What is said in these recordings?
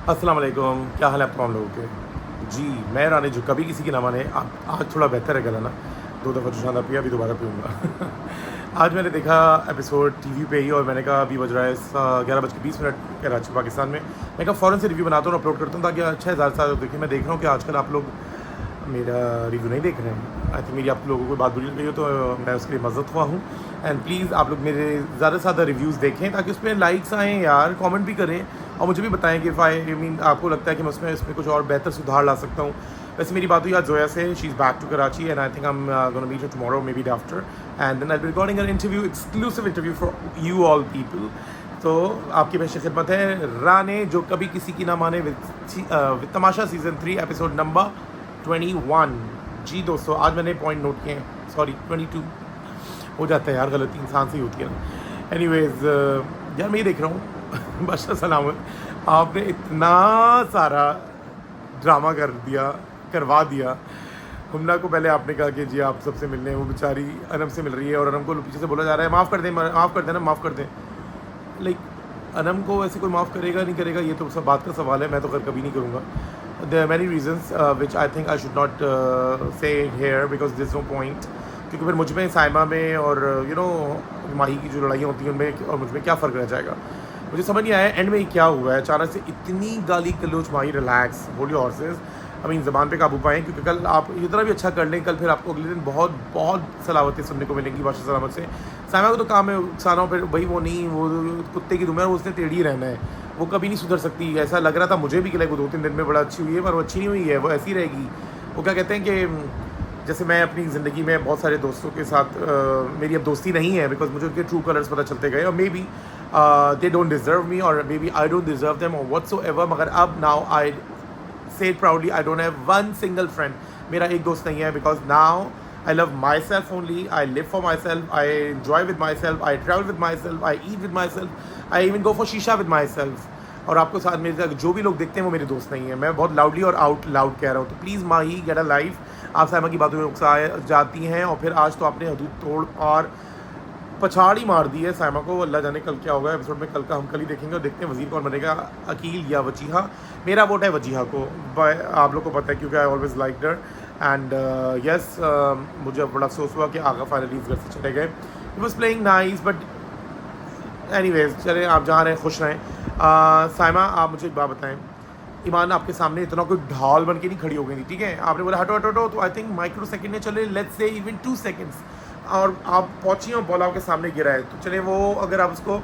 अस्सलाम वालेकुम, क्या हाल है आप तमाम लोगों के। जी, मैं रानी जो कभी किसी की ना माने। आज थोड़ा बेहतर है गला ना, 2 दफ़ा जो शानदार पिया, अभी दोबारा पीऊँगा। आज मैंने देखा एपिसोड टीवी पे ही, और मैंने कहा अभी बज रहा है 11:20 कराची पाकिस्तान में। मैं कहा फ़ौरन से रिव्यू बनाता हूँ और अपलोड करता हूँ ताकि अच्छा है ज़्यादा से ज़्यादा देखिए। मैं देख रहा हूँ कि आजकल आप लोग मेरा रिव्यू नहीं देख रहे हैं। आई थिंक मेरी आप लोगों को बात बुरी लग गई हो तो मैं उसके लिए मज़द हुआ हूँ। एंड प्लीज़ आप लोग मेरे ज़्यादा से ज़्यादा रिव्यूज़ देखें ताकि उसमें लाइक्स आएँ यार, कमेंट भी करें और मुझे भी बताएं कि आई मीन आपको लगता है कि मैं इसमें कुछ और बेहतर सुधार ला सकता हूँ। वैसे मेरी बात हुई आज जोया से, she is back to Karachi and I think I am gonna meet her tomorrow maybe day after, and then I will be recording an interview, exclusive interview for you all people. तो आपकी पेश खिदमत है राने जो कभी किसी की ना माने with Tamasha season 3 episode number 21। जी दोस्तों, आज मैंने पॉइंट नोट किए हैं, सॉरी 22 हो जाता है यार, गलती इंसान से ही होती है ना। एनीवेज यार मैं ये देख रहा हूँ बादशाह सलामत, आपने इतना सारा ड्रामा करवा दिया। हुमना को पहले आपने कहा कि जी आप सबसे मिलने हैं, वो बेचारी अनम से मिल रही है और अनम को पीछे से बोला जा रहा है माफ़ कर दें, माफ़ कर देना, माफ़ कर दें। लाइक अनम को ऐसे कोई माफ़ करेगा नहीं करेगा ये तो सब बात का सवाल है, मैं तो खैर कभी नहीं करूँगा। There are many reasons which I think I should not say here because this no point, क्योंकि फिर मुझ में साइमा में और यू नो माही की जो लड़ाइयाँ होती हैं उनमें और मुझ में क्या फ़र्क रह जाएगा। मुझे समझ नहीं आया एंड में क्या हुआ है अचानक से इतनी गाली गलोच। Mahi relax, hold your horses, I mean ज़बान पे काबू पाएँ, क्योंकि कल आप इतना भी अच्छा कर लें, कल फिर आपको अगले दिन बहुत बहुत सलावतें सुनने को मिलेंगी बादशाह सलामत से। साइमा को तो काम है साना, फिर भाई वो नहीं, वो कुत्ते की दुम है, उसने टेढ़ी रहना है, वो कभी नहीं सुधर सकती। ऐसा लग रहा था मुझे भी कि लाइक वो 2-3 दिन में बड़ा अच्छी हुई है, पर वो अच्छी नहीं हुई है, वो ऐसी रहेगी। वो क्या कहते हैं कि जैसे मैं अपनी ज़िंदगी में बहुत सारे दोस्तों के साथ मेरी अब दोस्ती नहीं है बिकॉज मुझे उनके ट्रू कलर्स पता चलते गए, और maybe they don't deserve me और maybe I don't deserve them और व्हाट्सोएवर, मगर अब now I say proudly I don't have one single friend. मेरा एक दोस्त नहीं है because now I love my self only, I live for my self, I enjoy with my self, I travel with my self, I eat with my self, I even go for शीशा with my self. और आपको साथ मेरे साथ जो भी लोग देखते हैं वो मेरे दोस्त नहीं है। मैं बहुत लाउडली और आउट लाउड कह रहा हूँ, तो please Mahi get a life. आप साइमा की बातों में उकसा जाती हैं और फिर आज तो आपने हदूद तोड़ और पछाड़ ही मार दी है साइमा को। अल्लाह जाने कल क्या होगा एपिसोड में, कल का हम कल ही देखेंगे और देखते हैं वजीर कौन बनेगा, अकील या वजीहा। मेरा वोट है वजीहा को, आप लोग को पता है क्योंकि आई ऑलवेज लाइक डर। एंड यस, मुझे बड़ा अफसोस हुआ कि आगा फाइनली इस घर से चले गए। It was playing nice but anyways चले, आप जहाँ रहें खुश रहें। साइमा आप मुझे एक बात बताएं, ईमान आपके सामने इतना कोई ढाल बन के नहीं खड़ी हो गई थी, ठीक है, आपने बोला हटो हटो हटो, तो आई थिंक माइक्रो सेकंड ने चले, लेट्स से इवन 2 सेकंड्स, और आप पहुंची और बॉल आपके सामने गिरा है, तो चले वो अगर आप उसको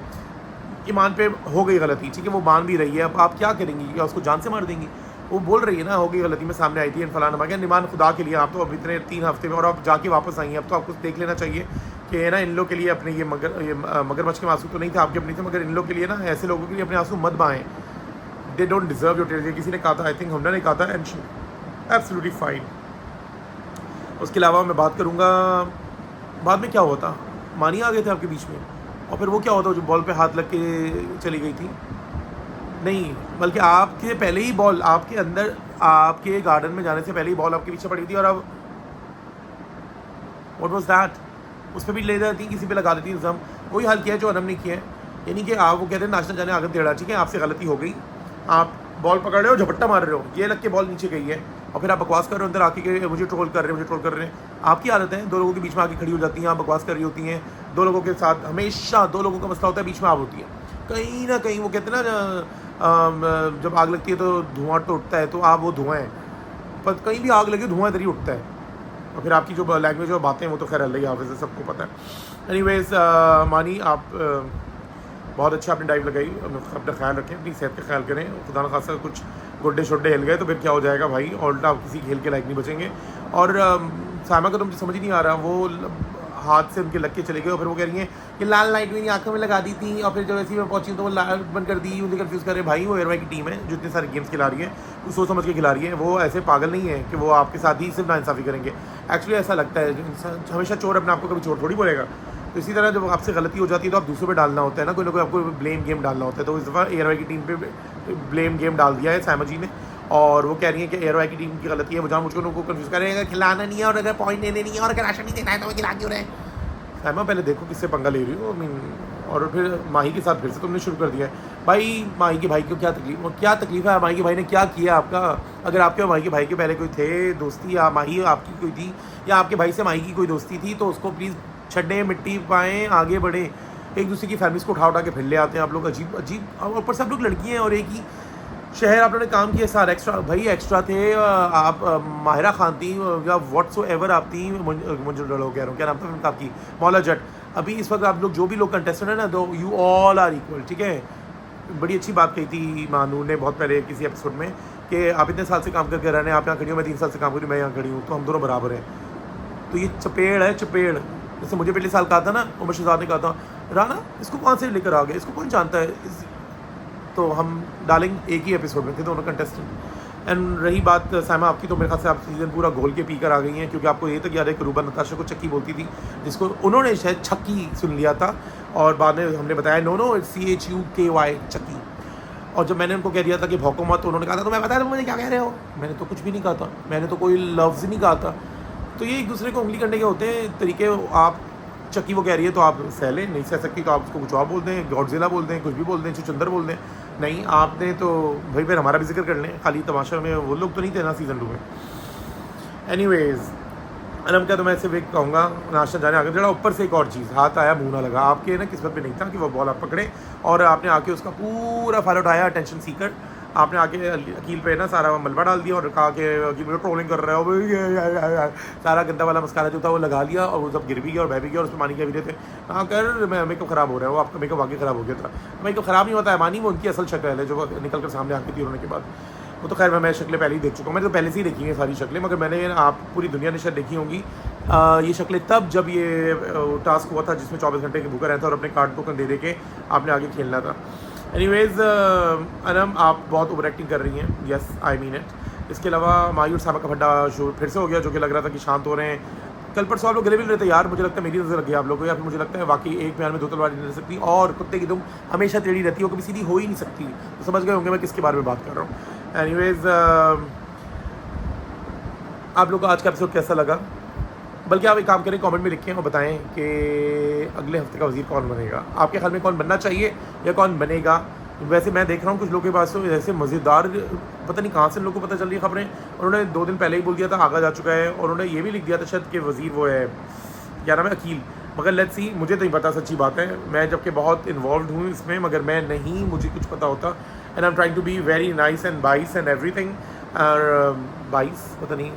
ईमान पे हो गई गलती, ठीक है, वो मान भी रही है, अब आप क्या करेंगी, क्या उसको जान से मार देंगी? वो बोल रही है ना हो गई गलती में सामने आई थी एंड फलाना मांगे। ईमान खुदा के लिए आप तो अब इतने 3 हफ्ते में और आप जाके वापस आई हैं, अब तो आपको देख लेना चाहिए कि ना इन लोग के लिए अपने ये मगरमच्छ के आंसू तो नहीं थे आपके अपने थे, मगर इन लोग के लिए ना ऐसे लोगों के लिए अपने आंसू मत बहाएं। दे डोंट डिजर्व योर टेयर। किसी ने कहा था, आई थिंक हमने ने कहा था, एंड एब्सोल्युटली फाइन। उसके अलावा मैं बात करूँगा बाद में क्या हुआ था, मानी आ गए थे आपके बीच में, और फिर वो क्या होता जो बॉल पे हाथ लग के चली गई थी, नहीं बल्कि आपके पहले ही बॉल आपके अंदर, आपके गार्डन में जाने से पहले ही बॉल आपके पीछे पड़ी थी, और अब व्हाट वाज दैट, उस पर भी ले जाती किसी पे लगा देती इल्ज़ाम। वही हाल किया है जो अनम ने किया है, यानी कि आप वो कहते हैं नाचना जाने आगत टेढ़ा, ठीक है, आपसे गलती हो गई, आप बॉल पकड़ रहे हो, झपट्टा मार रहे हो, ये लग के बॉल नीचे गई है, और फिर आप बकवास कर रहे हो अंदर आके कि मुझे ट्रोल कर रहे हैं, मुझे ट्रोल कर रहे हैं। आपकी आदत है, 2 लोगों के बीच में आके खड़ी हो जाती हैं, आप बकवास कर रही होती हैं, 2 लोगों के साथ हमेशा 2 लोगों का मसला होता है, बीच में आप होती है। कहीं ना कहीं वो कहते हैं ना जब आग लगती है तो धुआं तो उठता है, तो आप वो धुआं है, पर कहीं भी आग लगे धुआं इधर ही उठता है, और फिर आपकी जो लैंग्वेज और बातें हैं वो तो खैर अल्लाह ही हाफ़िज़ है, सबको पता है। एनीवेज मानी आप बहुत अच्छा आपने डाइव लगाई, अपना ख्याल रखें, अपनी सेहत का ख्याल करें, खुदा न खासा कुछ गुड्डे शुड्डे हिल गए तो फिर क्या हो जाएगा भाई, उल्टा आप किसी खेल के लायक नहीं बचेंगे। और साइमा का तो मुझे समझ ही नहीं आ रहा, वो हाथ से उनके लग के चले गए और फिर वो कह रही हैं कि लाल लाइट मेरी आंखों में लगा दी थी, और फिर जब ऐसी मैं पहुंची तो वो लाल बंद कर दी, उन्हें कन्फ्यूज़ कर रहे। भाई वो एयरवाई की टीम है जो इतने सारे गेम्स खिला रही है, वो सोच समझ के खिला रही है, वो ऐसे पागल नहीं है कि वो आपके साथ ही सिर्फ नाइंसाफ़ी करेंगे। एक्चुअली ऐसा लगता है इंसान हमेशा चोर अपने आपको कभी चोर थोड़ी बोलेगा। तो इसी तरह जब आपसे गलती हो जाती है तो आप दूसरों पे डालना होता है ना कोई आपको ब्लेम गेम डालना होता है। तो इस दफ़ा एयरवाई की टीम पे ब्लेम गेम डाल दिया है साइमा जी ने, और वो कह रही है कि एयरवाई की टीम की गलती है, वो जहाँ मुझको उनको कन्फ्यूज़ कर रहे हैं, खिलाना नहीं है और अगर पॉइंट देने नहीं है और अगर राशन नहीं देना है तो वो खिला क्यों रहे हैं। साइमा पहले देखो किससे पंगा ले रही हो, आई मीन और फिर माही के साथ फिर से तुमने शुरू कर दिया है। भाई माही के भाई को क्या तकलीफ है? माही के भाई ने क्या किया आपका? अगर आपके और माही के भाई के पहले कोई थे दोस्ती, या माही आपकी कोई थी, या आपके भाई से माही की कोई दोस्ती थी, तो उसको प्लीज़ छड्डें, मिट्टी पाएँ, आगे बढ़ें। एक दूसरे की फैमिलीज़ को उठा के फिर ले आते हैं आप लोग, अजीब अजीब। और ऊपर सब लोग लड़की हैं और एक ही शहर आप लोगों ने काम किया सारा। एक्स्ट्रा भाई एक्स्ट्रा थे आप। माहिरा खान थी या व्हाट्सो एवर आप थी, मुझे लोग कह रहा हूँ, क्या नाम था फिल्म आपकी? मौला जट। अभी इस वक्त आप लोग जो भी लोग कंटेस्टेंट है ना, दो यू ऑल आर इक्वल, ठीक है। बड़ी अच्छी बात कही थी मानूर ने बहुत पहले किसी एपिसोड में कि आप इतने साल से काम करके रह रहे हैं, आप यहाँ खड़ी हो, मैं 3 साल से काम करी, मैं यहाँ खड़ी हूँ, तो हम दोनों बराबर हैं। तो ये चपेड़ है, चपेड़। जैसे मुझे पिछले साल कहा था ना, उमर शहजाद ने कहा था, राना इसको कौन से लेकर आ गए, इसको कौन जानता है? तो हम डालेंगे एक ही एपिसोड में थे दोनों कंटेस्टेंट। एंड रही बात साइमा आपकी, तो मेरे ख्याल से आप सीज़न पूरा घोल के पी कर आ गई हैं, क्योंकि आपको ये तक याद है कि रूबा नताशा को चक्की बोलती थी, जिसको उन्होंने शायद छक्की सुन लिया था, और बाद में हमने बताया नो इट्स CHUKY, चक्की। और जब मैंने उनको कह दिया था कि भौंको मत, तो उन्होंने कहा था तो मैं बताया, तुम मुझे क्या कह रहे हो? मैंने तो कुछ भी नहीं कहा था, मैंने तो कोई लफ्ज़ नहीं कहा था। तो ये एक दूसरे को उंगली करने के होते हैं तरीके। आप चक्की वो कह रही है तो आप सह लें, नहीं सह सकती तो आप उसको कुछ और बोल दें, गॉडजिला बोल दें, कुछ भी बोल दें, चुचंदर बोल दें। नहीं आपने तो भाई फिर हमारा भी जिक्र कर लें, खाली तमाशा में वो लोग तो नहीं थे ना सीज़न 2 में। एनीवेज अनम क्या, तो मैं सिर्फ एक कहूँगा, नाश्ता जाने आगे जरा ऊपर से एक और चीज़, हाथ आया मुँह ना लगा। आपके ना किस्मत में नहीं था कि वो बॉल आप पकड़े, और आपने आके उसका पूरा फायदा उठाया, अटेंशन सीकर। आपने आके अकील पे ना सारा मलबा डाल दिया और कहा कि अकील मुझे ट्रोलिंग कर रहे हो, सारा गंदा वाला मस्कारा जो था वो लगा लिया, और वो सब गिर भी गया और बह भी गया, और उसमें मानी क्या भी थे कहाँ कर मेकअप ख़राब हो रहा है। वो आपका मेकअप आगे ख़राब हो गया था। मेकअप ख़राब नहीं होता है मानी, वो उनकी असल शक्ल है जो निकल कर सामने आती थी होने के बाद। वो तो खैर मैं शक्लें पहले ही देख चुका हूँ, मैंने तो पहले से ही देखी हैं सारी शक्लें, मगर मैंने आप पूरी दुनिया ने शायद देखी होंगी ये शक्लें तब जब ये टास्क हुआ था जिसमें 24 घंटे के भूखा रहता और अपने कार्ड टोकन दे के आपने आगे खेलना था। एनीवेज अनम आप बहुत ओवर एक्टिंग कर रही हैं, यस आई मीन इट। इसके अलावा मायूर सामा का फड्डा शो फिर से हो गया, जो कि लग रहा था कि शांत हो रहे हैं। कल परसों आप लोग गले भी रहे थे यार, मुझे लगता है मेरी नज़र लग गई आप लोगों को, या फिर मुझे लगता है वाकई एक बयान में 2 तलवार नहीं रह सकती, और कुत्ते की दुम हमेशा टेढ़ी रहती है, वो कभी सीधी हो ही नहीं सकती। तो समझ गए होंगे मैं किसके बारे में बात कर रहा हूँ। एनीवेज आप लोग को आज का एपिसोड कैसा लगा? बल्कि आप एक काम करें, कमेंट में लिखें और बताएं कि अगले हफ्ते का वज़ीर कौन बनेगा। आपके ख्याल में कौन बनना चाहिए या कौन बनेगा? वैसे मैं देख रहा हूँ कुछ लोगों के पास तो ऐसे मज़ेदार, पता नहीं कहाँ से लोगों को पता चल रही है खबरें। उन्होंने 2 दिन पहले ही बोल दिया था आगा जा चुका है, और उन्होंने ये भी लिख दिया था शायद कि वज़ीर वो है, क्या नाम है, अकील। मगर लेट्स सी, मुझे तो नहीं पता, सच्ची बात है। मैं जबकि बहुत इन्वॉल्व हूँ इसमें, मगर मैं नहीं, मुझे कुछ पता होता। And I am trying to be very nice and बाइस एंड एवरीथिंग। और बाइस पता नहीं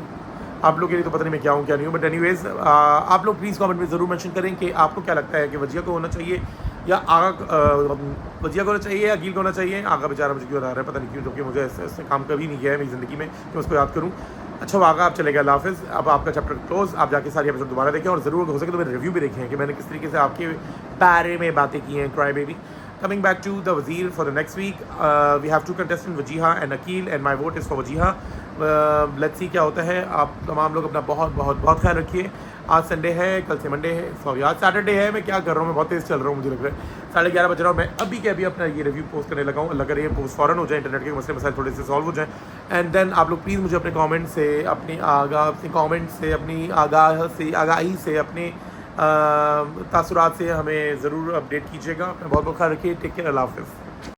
आप लोग के लिए तो पता नहीं मैं क्या हूँ क्या नहीं हूँ, बट एनीवेज आप लोग प्लीज़ कमेंट में ज़रूर मेंशन करें कि आपको क्या लगता है कि वजिया को होना चाहिए या आगा, वजिया को होना चाहिए या अकील को होना चाहिए। आगा बेचारा मुझे क्यों आ रहा है पता नहीं क्यों, जबकि मुझे ऐसे काम कभी नहीं किया है मेरी ज़िंदगी में कि मैं उसको याद करूँ। अच्छा वो आगा आप चले गए, अल्लाह हाफ़िज़। अब आपका चैप्टर क्लोज, आप जाके सारी एपिसोड दोबारा देखें, और ज़रूर हो सके तो मेरे रिव्यू भी देखें कि मैंने किस तरीके से आपके बारे में बातें की हैं। Cry baby. Coming back to the Wazir for the next week, we have 2 contestants, Wajiha and Akil, and my vote is for Wajiha. Let's see क्या होता है। आप तमाम लोग अपना बहुत बहुत बहुत ख्याल रखिए। आज संडे है, कल से मंडे है, सॉरी आज सैटरडे है। मैं क्या कर रहा हूँ, मैं बहुत तेज़ चल रहा हूँ, मुझे लग रहा है 11:30 बज रहा हूँ। मैं अभी के अभी अपना ये रिव्यू पोस्ट करने लगा हूँ। अल्लाह करे ये पोस्ट फ़ौरन हो जाए, इंटरनेट के मसले मसाइल थोड़े से सॉल्व हो जाएँ। एंड देन आप लोग प्लीज़ मुझे अपने कॉमेंट से, अपनी आगाही से, अपने तासुरात से हमें ज़रूर अपडेट कीजिएगा। अपना बहुत बहुत ख्याल रखिए। टेक केयर, अल्लाह हाफ़िज़।